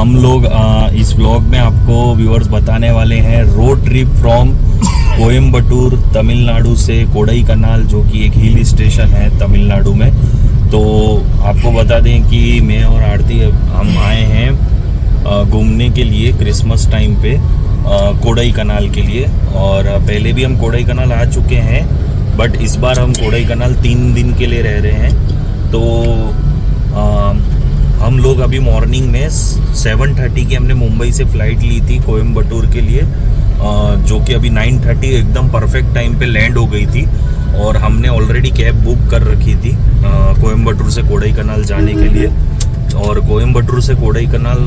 हम लोग इस व्लॉग में आपको व्यूअर्स बताने वाले हैं road trip from Coimbatore Tamil Nadu से कोडई कनाल, जो कि एक हिल स्टेशन है तमिलनाडु में। तो आपको बता दें कि मैं और आरती हम आए हैं घूमने के लिए क्रिसमस टाइम पे कोडई कनाल के लिए। और पहले भी हम कोडई कनाल आ चुके हैं, बट इस बार हम कोडई कनाल 3 दिन के लिए रह रहे हैं। तो हम लोग अभी मॉर्निंग में 7:30 की हमने मुंबई से फ़्लाइट ली थी कोयम्बटूर के लिए, जो कि अभी 9:30 एकदम परफेक्ट टाइम पे लैंड हो गई थी। और हमने ऑलरेडी कैब बुक कर रखी थी कोयम्बटूर से कोडई कनाल जाने के लिए। और कोयम्बटूर से कोडई कनाल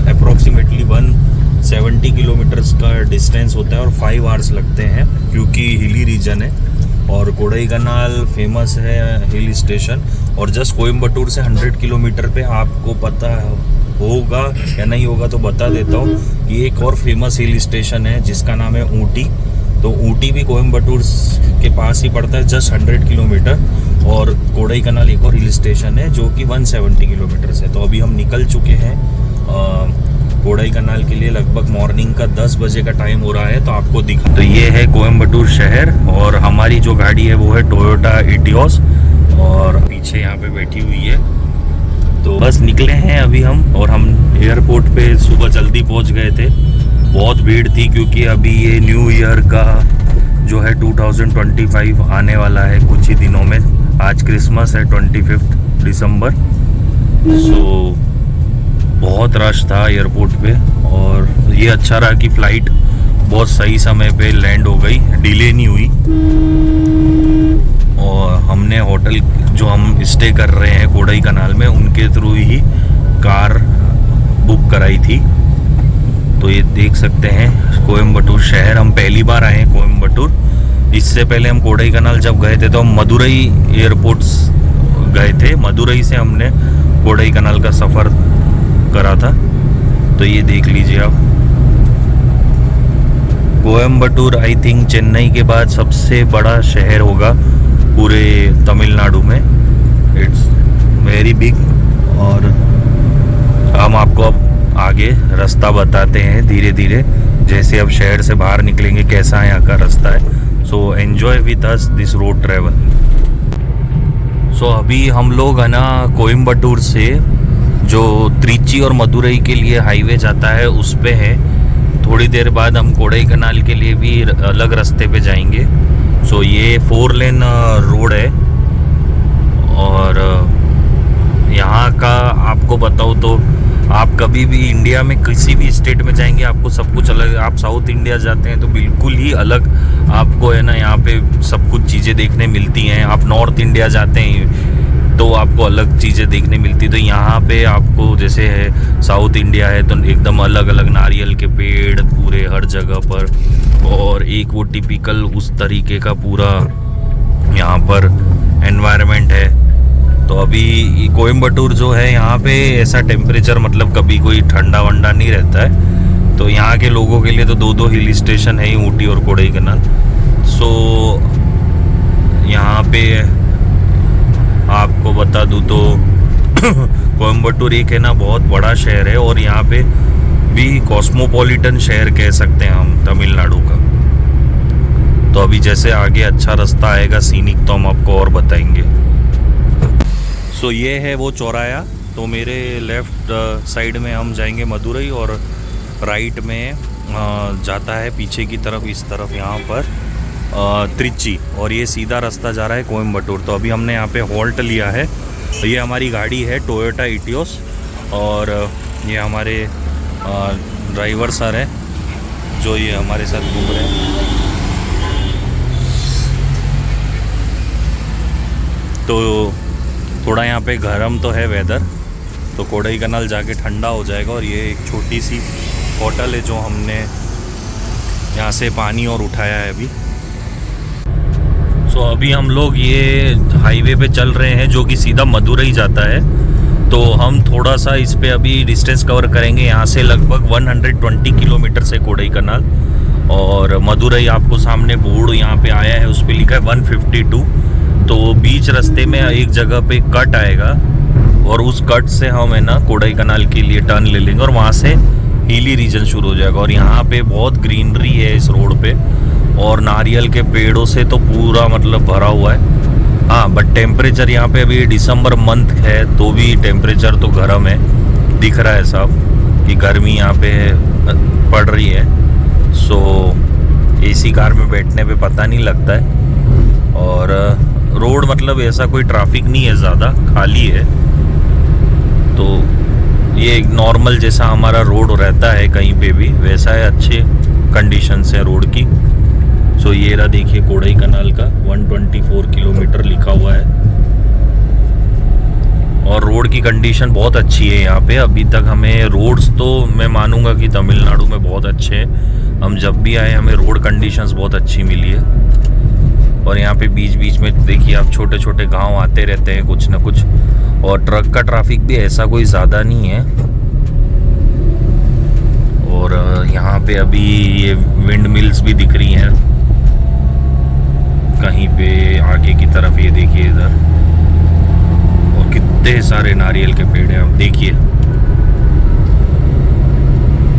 अप्रॉक्सीमेटली 170 किलोमीटर्स का डिस्टेंस होता है और 5 आवर्स लगते हैं, क्योंकि हिली रीजन है। और कोडई कनाल फेमस है हिल स्टेशन। और जस्ट कोयम्बटूर से 100 किलोमीटर पे आपको पता होगा या नहीं होगा तो बता देता हूँ कि एक और फेमस हिल स्टेशन है जिसका नाम है ऊटी। तो ऊटी भी कोयम्बटूर के पास ही पड़ता है, जस्ट 100 किलोमीटर। और कोडई कनाल एक और हिल स्टेशन है जो कि 170 किलोमीटर है। तो अभी हम निकल चुके हैं कोडई कनाल के लिए। लगभग मॉर्निंग का 10 बजे का टाइम हो रहा है। तो आपको दिखा, तो ये है कोयम्बटूर शहर और हमारी जो गाड़ी है वो है टोयोटा इटियोस और पीछे यहाँ पे बैठी हुई है। तो बस निकले हैं अभी हम, और हम एयरपोर्ट पे सुबह जल्दी पहुँच गए थे। बहुत भीड़ थी क्योंकि अभी ये न्यू ईयर का जो है 2025 आने वाला है कुछ ही दिनों में। आज क्रिसमस है 25 दिसंबर। सो बहुत रश था एयरपोर्ट पे। और ये अच्छा रहा कि फ़्लाइट बहुत सही समय पे लैंड हो गई, डिले नहीं हुई। और हमने होटल जो हम स्टे कर रहे हैं कोडई कनाल में, उनके थ्रू ही कार बुक कराई थी। तो ये देख सकते हैं कोयम्बटूर शहर। हम पहली बार आए हैं कोयम्बटूर। इससे पहले हम कोडई कनाल जब गए थे तो हम मदुरई एयरपोर्ट्स गए थे। मदुरई से हमने कोडई कनाल का सफ़र करा था। तो ये देख लीजिए आप, कोयम्बटूर आई थिंक चेन्नई के बाद सबसे बड़ा शहर होगा पूरे तमिलनाडु में। It's very big. और हम आपको अब आगे रास्ता बताते हैं धीरे धीरे, जैसे अब शहर से बाहर निकलेंगे कैसा यहाँ का रास्ता है। So enjoy with us this road travel. So अभी हम लोग है ना कोयम्बटूर से जो त्रिची और मदुरई के लिए हाईवे जाता है उस पे है। थोड़ी देर बाद हम कोडई कनाल के लिए भी अलग रास्ते पे जाएंगे। सो ये 4 लेन रोड है। और यहाँ का आपको बताऊँ तो आप कभी भी इंडिया में किसी भी स्टेट में जाएंगे आपको सब कुछ अलग। आप साउथ इंडिया जाते हैं तो बिल्कुल ही अलग आपको है ना यहाँ पे सब कुछ चीज़ें देखने मिलती हैं। आप नॉर्थ इंडिया जाते हैं तो आपको अलग चीज़ें देखने मिलती। तो यहाँ पे आपको जैसे है साउथ इंडिया है तो एकदम अलग अलग नारियल के पेड़ पूरे हर जगह पर, और एक वो टिपिकल उस तरीके का पूरा यहाँ पर एनवायरनमेंट है। तो अभी कोयम्बटूर जो है यहाँ पे ऐसा टेम्परेचर मतलब कभी कोई ठंडा वंडा नहीं रहता है। तो यहाँ के लोगों के लिए तो 2 हिल स्टेशन है ही, ऊटी और कोडई कनाल। सो यहाँ पे आपको बता दूँ तो कोयम्बटूर एक है ना बहुत बड़ा शहर है, और यहाँ पे भी कॉस्मोपॉलिटन शहर कह सकते हैं हम तमिलनाडु का। तो अभी जैसे आगे अच्छा रास्ता आएगा सीनिक तो हम आपको और बताएंगे। सो ये है वो चौराया। तो मेरे लेफ़्ट साइड में हम जाएंगे मदुरई, और राइट में जाता है पीछे की तरफ इस तरफ यहाँ पर त्रिची, और ये सीधा रास्ता जा रहा है कोयम्बटूर। तो अभी हमने यहाँ पे हॉल्ट लिया है। तो ये हमारी गाड़ी है टोयोटा इटियोस, और ये हमारे ड्राइवर सर हैं जो ये हमारे साथ घूम रहे हैं। तो थोड़ा यहाँ पे गर्म तो है वेदर, तो कोडई कनाल जाके ठंडा हो जाएगा। और ये एक छोटी सी होटल है जो हमने यहाँ से पानी और उठाया है अभी। सो अभी हम लोग ये हाईवे पे चल रहे हैं जो कि सीधा मदुरई जाता है। तो हम थोड़ा सा इस पे अभी डिस्टेंस कवर करेंगे। यहाँ से लगभग 120 किलोमीटर से कोडई कनाल, और मदुरई आपको सामने बोर्ड यहाँ पे आया है उस पर लिखा है 152। तो बीच रास्ते में एक जगह पे कट आएगा और उस कट से हम है ना कोडाई कनाल के लिए टर्न ले लेंगे और वहाँ से हिली रीजन शुरू हो जाएगा। और यहाँ पे बहुत ग्रीनरी है इस रोड पे और नारियल के पेड़ों से तो पूरा मतलब भरा हुआ है। हाँ, बट टेम्परेचर यहाँ पे अभी दिसंबर मंथ है तो भी टेम्परेचर तो गर्म है, दिख रहा है साफ कि गर्मी यहाँ पे पड़ रही है। सो एसी कार में बैठने पे पता नहीं लगता है। और रोड मतलब ऐसा कोई ट्रैफिक नहीं है, ज़्यादा खाली है। तो ये एक नॉर्मल जैसा हमारा रोड रहता है कहीं पे भी वैसा है, अच्छे कंडीशंस है रोड की। सो ये रहा देखिए कोडाई कनाल का 124 किलोमीटर लिखा हुआ है और रोड की कंडीशन बहुत अच्छी है यहाँ पे। अभी तक हमें रोड्स तो मैं मानूंगा कि तमिलनाडु में बहुत अच्छे हैं। हम जब भी आए हमें रोड कंडीशंस बहुत अच्छी मिली है। और यहाँ पे बीच बीच में देखिए आप छोटे छोटे गांव आते रहते हैं कुछ ना कुछ, और ट्रक का ट्रैफिक भी ऐसा कोई ज़्यादा नहीं है। और यहाँ पे अभी ये विंड मिल्स भी दिख रही हैं कहीं पे आगे की तरफ, ये देखिए इधर, और कितने सारे नारियल के पेड़ हैं आप देखिए।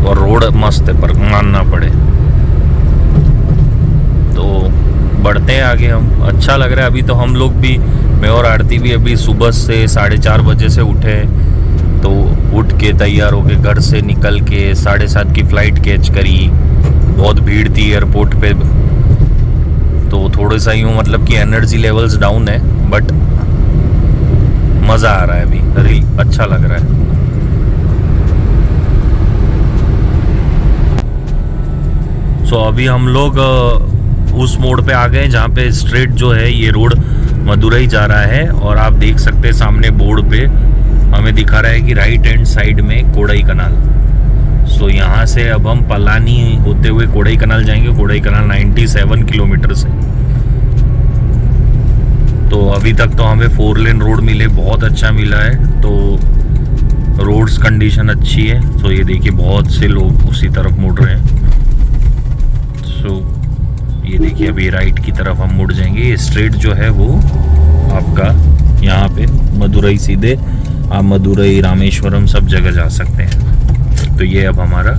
और रोड मस्त है पर मानना पड़े। तो बढ़ते हैं आगे हम, अच्छा लग रहा है। अभी तो हम लोग भी, मैं और आरती भी अभी सुबह से 4:30 बजे से उठे, तो उठ के तैयार होके घर से निकल के 7:30 की फ़्लाइट कैच करी। बहुत भीड़ थी एयरपोर्ट पे, तो थोड़ा सा यूँ मतलब कि एनर्जी लेवल्स डाउन है, बट मज़ा आ रहा है अभी, अच्छा लग रहा है। सो अभी हम लोग उस मोड़ पे आ गए जहाँ पे स्ट्रेट जो है ये रोड मदुरई जा रहा है। और आप देख सकते हैं सामने बोर्ड पे हमें दिखा रहा है कि राइट हैंड साइड में कोडाई कनाल। सो यहाँ से अब हम पलानी होते हुए कोडाई कनाल जाएंगे। कोडाई कनाल 97 किलोमीटर से। तो अभी तक तो हमें 4 लेन रोड मिले, बहुत अच्छा मिला है। तो रोड्स कंडीशन अच्छी है। तो ये देखिए बहुत से लोग उसी तरफ मुड़ रहे हैं। सो ये देखिए अभी राइट की तरफ हम मुड़ जाएंगे। ये स्ट्रेट जो है वो आपका यहाँ पे मदुरई, सीधे आप मदुरई, रामेश्वरम सब जगह जा सकते हैं। तो ये अब हमारा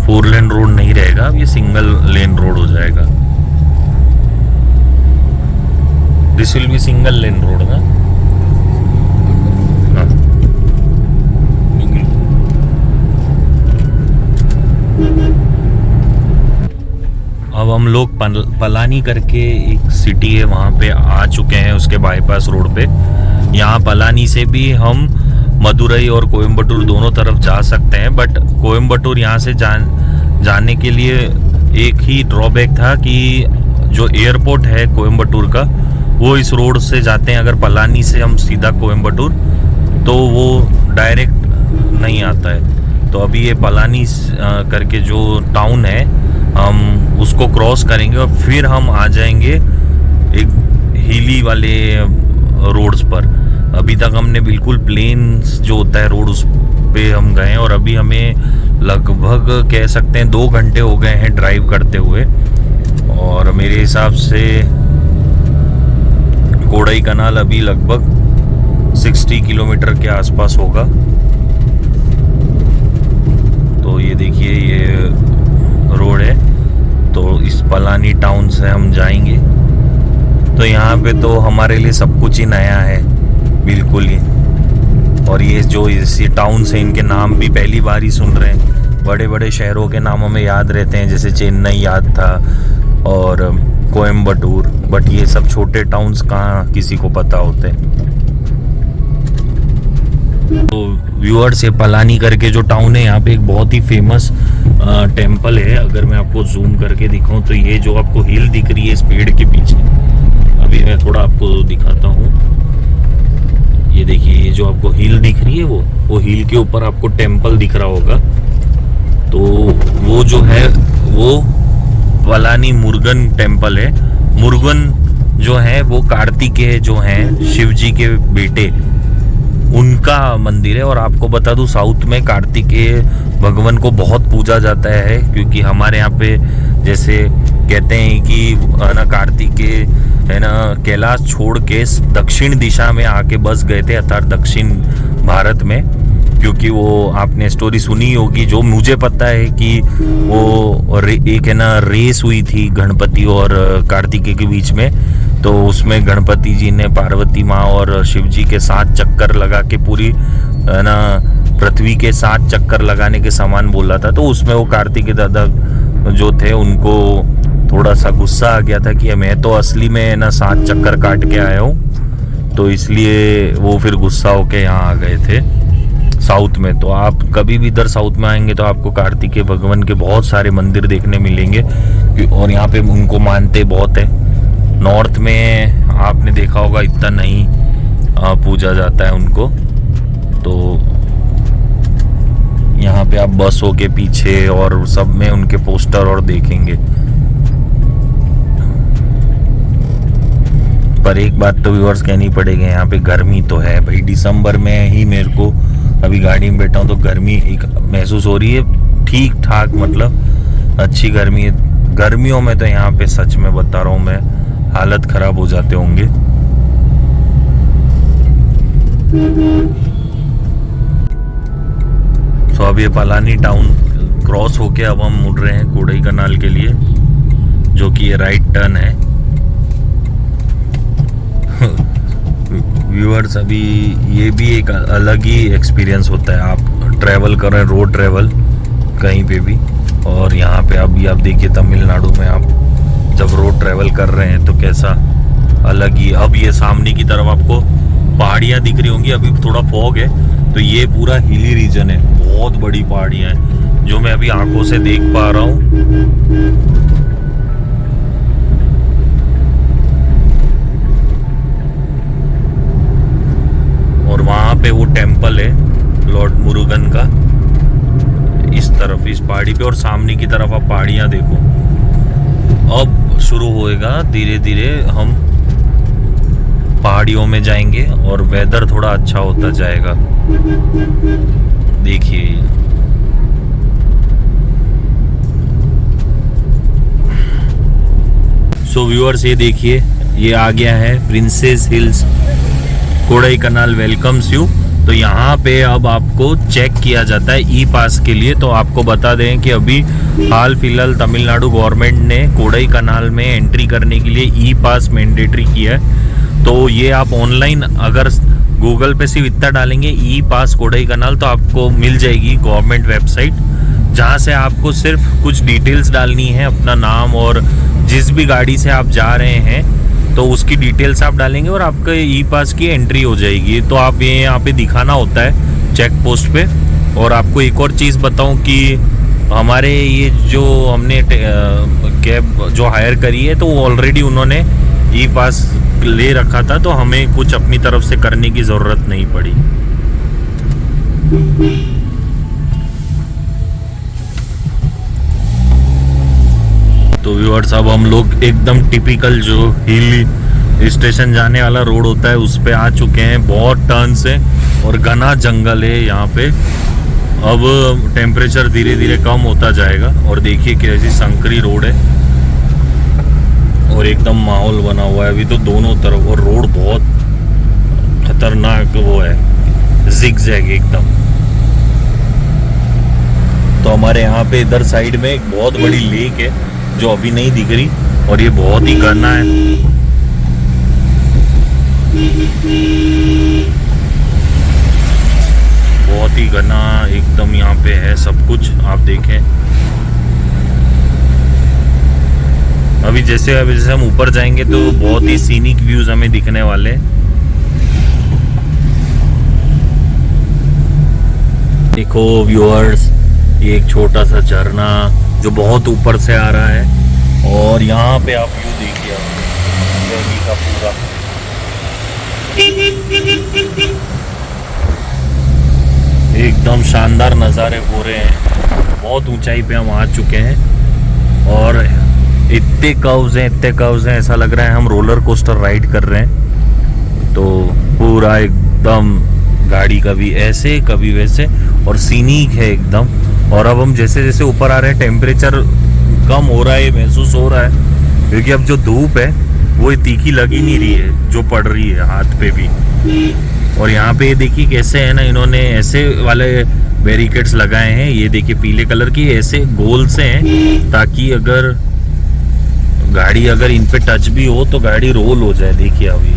4 लेन रोड नहीं रहेगा, अब ये सिंगल लेन रोड हो जाएगा। This will be single lane road ना। अब हम लोग पलानी करके एक सिटी है वहाँ पे आ चुके हैं, उसके बाईपास रोड पे। यहाँ पलानी से भी हम मदुरई और कोयम्बटूर दोनों तरफ जा सकते हैं, बट कोयम्बटूर यहाँ से जाने के लिए एक ही ड्रॉबैक था कि जो एयरपोर्ट है कोयम्बटूर का वो इस रोड से जाते हैं। अगर पलानी से हम सीधा कोयम्बटूर तो वो डायरेक्ट नहीं आता है। तो अभी ये पलानी करके जो टाउन है हम उसको क्रॉस करेंगे और फिर हम आ जाएंगे एक हिली वाले रोड्स पर। अभी तक हमने बिल्कुल प्लेन जो होता है रोड उस पे हम गए और अभी हमें लगभग कह सकते हैं 2 घंटे हो गए हैं ड्राइव करते हुए। और मेरे हिसाब से कोडाई कनाल अभी लगभग 60 किलोमीटर के आसपास होगा। तो ये देखिए ये रोड है, तो इस पलानी टाउन से हम जाएंगे। तो यहाँ पे तो हमारे लिए सब कुछ ही नया है बिल्कुल ही। और ये जो इसी टाउन से इनके नाम भी पहली बार ही सुन रहे हैं। बड़े बड़े शहरों के नाम हमें याद रहते हैं, जैसे चेन्नई याद था और कोयम्बटूर, बट ये सब छोटे टाउन्स कहाँ किसी को पता होते हैं। तो व्यूअर्स, ये पलानी करके जो टाउन है यहाँ पे एक बहुत ही फेमस टेम्पल है। अगर मैं आपको जूम करके दिखाऊं तो ये जो आपको हिल दिख रही है इस पेड़ के पीछे, अभी मैं थोड़ा आपको दिखाता हूँ। ये देखिए ये जो आपको हिल दिख रही है वो हिल के ऊपर आपको टेम्पल दिख रहा होगा। तो वो जो है वो पलानी मुरुगन टेम्पल है। मुरुगन जो है वो कार्तिकेय जो हैं शिव जी के बेटे, उनका मंदिर है। और आपको बता दूं साउथ में कार्तिकेय भगवान को बहुत पूजा जाता है, क्योंकि हमारे यहाँ पे जैसे कहते हैं कि है ना कार्तिकेय है ना कैलाश छोड़ के दक्षिण दिशा में आके बस गए थे, अर्थात दक्षिण भारत में, क्योंकि वो आपने स्टोरी सुनी होगी, जो मुझे पता है कि वो एक है ना रेस हुई थी गणपति और कार्तिकेय के बीच में, तो उसमें गणपति जी ने पार्वती माँ और शिव जी के 7 चक्कर लगा के पूरी है ना पृथ्वी के 7 चक्कर लगाने के समान बोला था। तो उसमें वो कार्तिकेय दादा जो थे उनको थोड़ा सा गुस्सा आ गया था कि मैं तो असली में ना 7 चक्कर काट के आया हूँ, तो इसलिए वो फिर गुस्सा होके यहाँ आ गए थे साउथ में। तो आप कभी भी इधर साउथ में आएंगे तो आपको कार्तिकेय भगवान के बहुत सारे मंदिर देखने मिलेंगे और यहाँ पे उनको मानते बहुत है। नॉर्थ में आपने देखा होगा इतना नहीं पूजा जाता है उनको, तो यहाँ पे आप बसों के पीछे और सब में उनके पोस्टर और देखेंगे। पर एक बात तो व्यूअर्स कहनी पड़ेगी, यहाँ पे गर्मी तो है भाई। दिसंबर में ही मेरे को अभी गाड़ी में बैठा हूँ तो गर्मी एक महसूस हो रही है, ठीक ठाक मतलब अच्छी गर्मी है। गर्मियों में तो यहाँ पे सच में बता रहा हूँ मैं, हालत खराब हो जाते होंगे। तो अब ये पलानी टाउन क्रॉस होके अब हम मुड़ रहे हैं कोडाईकनाल के लिए, जो कि ये राइट टर्न है। व्यूअर्स अभी ये भी एक अलग ही एक्सपीरियंस होता है, आप ट्रैवल कर रहे हैं रोड ट्रैवल कहीं पे भी, और यहाँ पे अभी आप देखिए तमिलनाडु में आप जब रोड ट्रैवल कर रहे हैं तो कैसा अलग ही। अब ये सामने की तरफ आपको पहाड़ियाँ दिख रही होंगी, अभी थोड़ा फॉग है, तो ये पूरा हिली रीजन है, बहुत बड़ी पहाड़ियाँ हैं जो मैं अभी आंखों से देख पा रहा हूँ। और वहाँ पे वो टेम्पल है लॉर्ड मुरुगन का इस तरफ, इस पहाड़ी पे, और सामने की तरफ आप पहाड़ियाँ देखो। अब शुरू होएगा धीरे धीरे, हम पहाड़ियों में जाएंगे और वेदर थोड़ा अच्छा होता जाएगा। देखिए सो व्यूअर्स, ये देखिए ये आ गया है princess hills Kodaikanal welcomes you. तो यहाँ पे अब आपको चेक किया जाता है ई पास के लिए। तो आपको बता दें कि अभी हाल फिलहाल तमिलनाडु गवर्नमेंट ने कोडाईकनाल में एंट्री करने के लिए ई पास मैंडेटरी किया है। तो ये आप ऑनलाइन अगर गूगल पे सिर्फ इतना डालेंगे ई पास कोडाईकनाल तो आपको मिल जाएगी गवर्नमेंट वेबसाइट, जहाँ से आपको सिर्फ कुछ डिटेल्स डालनी है, अपना नाम और जिस भी गाड़ी से आप जा रहे हैं तो उसकी डिटेल्स आप डालेंगे और आपका ई पास की एंट्री हो जाएगी। तो आप ये यहाँ पे दिखाना होता है चेक पोस्ट पे। और आपको एक और चीज़ बताऊँ कि हमारे ये जो हमने कैब जो हायर करी है तो ऑलरेडी उन्होंने ई पास ले रखा था, तो हमें कुछ अपनी तरफ से करने की ज़रूरत नहीं पड़ी। तो व्यूअर्स अब हम लोग एकदम टिपिकल जो हिल स्टेशन जाने वाला रोड होता है उस पे आ चुके हैं। बहुत टर्न्स है और घना जंगल है यहाँ पे। अब टेम्परेचर धीरे धीरे कम होता जाएगा और देखिए कैसी संकरी रोड है और एकदम माहौल बना हुआ है अभी तो दोनों तरफ, और रोड बहुत खतरनाक वो है, जिग-जैग एकदम। तो हमारे यहाँ पे इधर साइड में एक बहुत बड़ी लेक है जो अभी नहीं दिख रही और ये बहुत ही घना है। बहुत ही घना एकदम यहाँ पे है सब कुछ, आप देखें। अभी जैसे हम ऊपर जाएंगे तो बहुत ही सीनिक व्यूज हमें दिखने वाले हैं। देखो व्यूअर्स, ये एक छोटा सा झरना जो बहुत ऊपर से आ रहा है और यहाँ पे आप व्यू देखिए दिल्ली का पूरा। एकदम शानदार नज़ारे हो रहे हैं। बहुत ऊंचाई पे हम आ चुके हैं और इतने कर्व्स हैं ऐसा लग रहा है हम रोलर कोस्टर राइड कर रहे हैं। तो पूरा एकदम गाड़ी कभी ऐसे कभी वैसे और सीनिक है एकदम। और अब हम जैसे जैसे ऊपर आ रहे हैं टेम्परेचर कम हो रहा है, ये महसूस हो रहा है, क्योंकि अब जो धूप है वो तीखी लग ही नहीं रही है जो पड़ रही है हाथ पे भी। और यहाँ पे देखिए कैसे है ना, इन्होंने ऐसे वाले बैरिकेड्स लगाए हैं, ये देखिए पीले कलर की, ऐसे गोल से हैं ताकि अगर गाड़ी अगर इन पे टच भी हो तो गाड़ी रोल हो जाए। देखिए अभी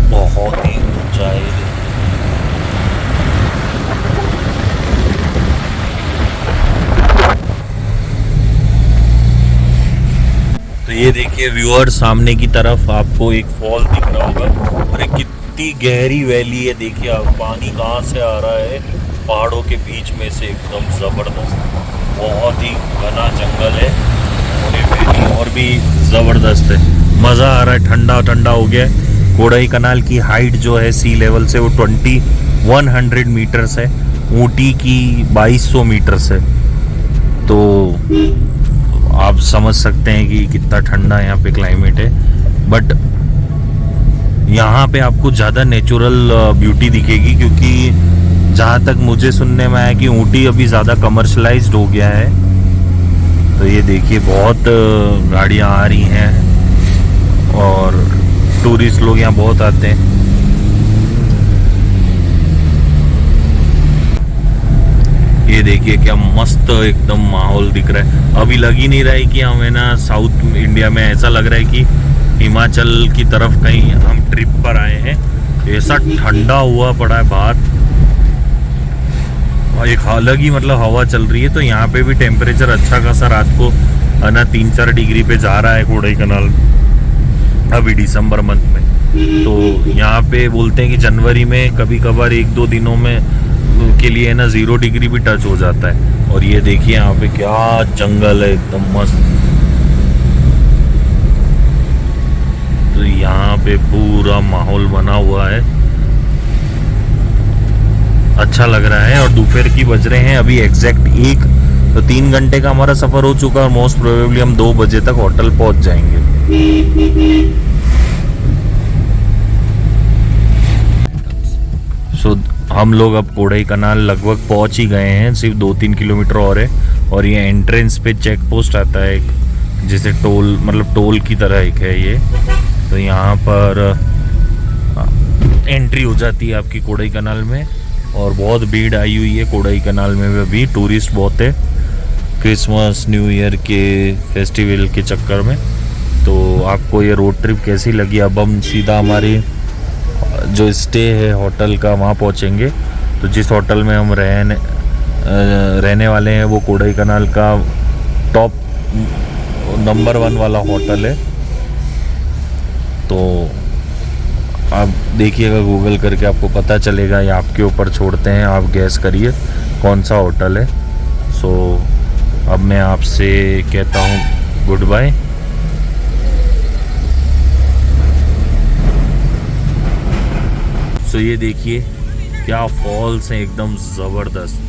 बहुत ही ऊंचाई। तो ये देखिए व्यूअर, सामने की तरफ आपको एक फॉल दिख रहा होगा। अरे कितनी गहरी वैली है, देखिए आप, पानी कहाँ से आ रहा है, पहाड़ों के बीच में से, एकदम जबरदस्त। बहुत ही घना जंगल है और ये वैली और भी जबरदस्त है, मज़ा आ रहा है, ठंडा ठंडा हो गया है। कोडाई कनाल की हाइट जो है सी लेवल से वो 2100 मीटर्स है, ऊटी की 2200 मीटर्स है। तो आप समझ सकते हैं कि कितना ठंडा यहाँ पे क्लाइमेट है। बट यहाँ पे आपको ज़्यादा नेचुरल ब्यूटी दिखेगी, क्योंकि जहाँ तक मुझे सुनने में आया कि ऊटी अभी ज़्यादा कमर्शलाइज्ड हो गया है। तो ये देखिए बहुत गाड़ियाँ आ रही हैं और टूरिस्ट लोग यहाँ बहुत आते हैं। ये देखिए क्या मस्त एकदम माहौल दिख रहा है। अभी लग ही नहीं रहा है कि हम है ना साउथ इंडिया में, ऐसा लग रहा है कि हिमाचल की तरफ कहीं हम ट्रिप पर आए हैं। ऐसा ठंडा हुआ पड़ा है बाहर और एक अलग ही मतलब हवा चल रही है। तो यहाँ पे भी टेम्परेचर अच्छा खासा रात को है ना 3-4 डिग्री पे जा रहा है कोडाई कनाल अभी दिसंबर मंथ में। तो यहाँ पे बोलते हैं कि जनवरी में कभी कभार 1-2 दिनों में के लिए ना 0 डिग्री भी टच हो जाता है। और ये देखिए यहाँ पे क्या जंगल है, एकदम मस्त। तो यहाँ पे पूरा माहौल बना हुआ है, अच्छा लग रहा है। और दोपहर की बज रहे हैं अभी एग्जैक्ट 1, तो 3 घंटे का हमारा सफर हो चुका है। मोस्ट प्रोबेबली हम 2 बजे तक होटल पहुंच जाएंगे। सो हम लोग अब कोडाई कनाल लगभग पहुंच ही गए हैं, सिर्फ 2-3 किलोमीटर और है। और ये एंट्रेंस पे चेक पोस्ट आता है एक, जैसे टोल, मतलब टोल की तरह एक है ये। तो यहाँ पर एंट्री हो जाती है आपकी कोडाई कनाल में। और बहुत भीड़ आई हुई है कोडाई कनाल में भी, टूरिस्ट बहुत है क्रिसमस न्यू ईयर के फेस्टिवल के चक्कर में। तो आपको ये रोड ट्रिप कैसी लगी? अब हम सीधा हमारी जो स्टे है होटल का वहाँ पहुँचेंगे। तो जिस होटल में हम रहने वाले हैं वो कोडाई कनाल का टॉप नंबर 1 वाला होटल है। तो आप देखिएगा गूगल करके, आपको पता चलेगा, या आपके ऊपर छोड़ते हैं, आप गैस करिए कौन सा होटल है। सो अब मैं आपसे कहता हूँ गुड बाय। सो ये देखिए क्या फॉल्स हैं, एकदम ज़बरदस्त।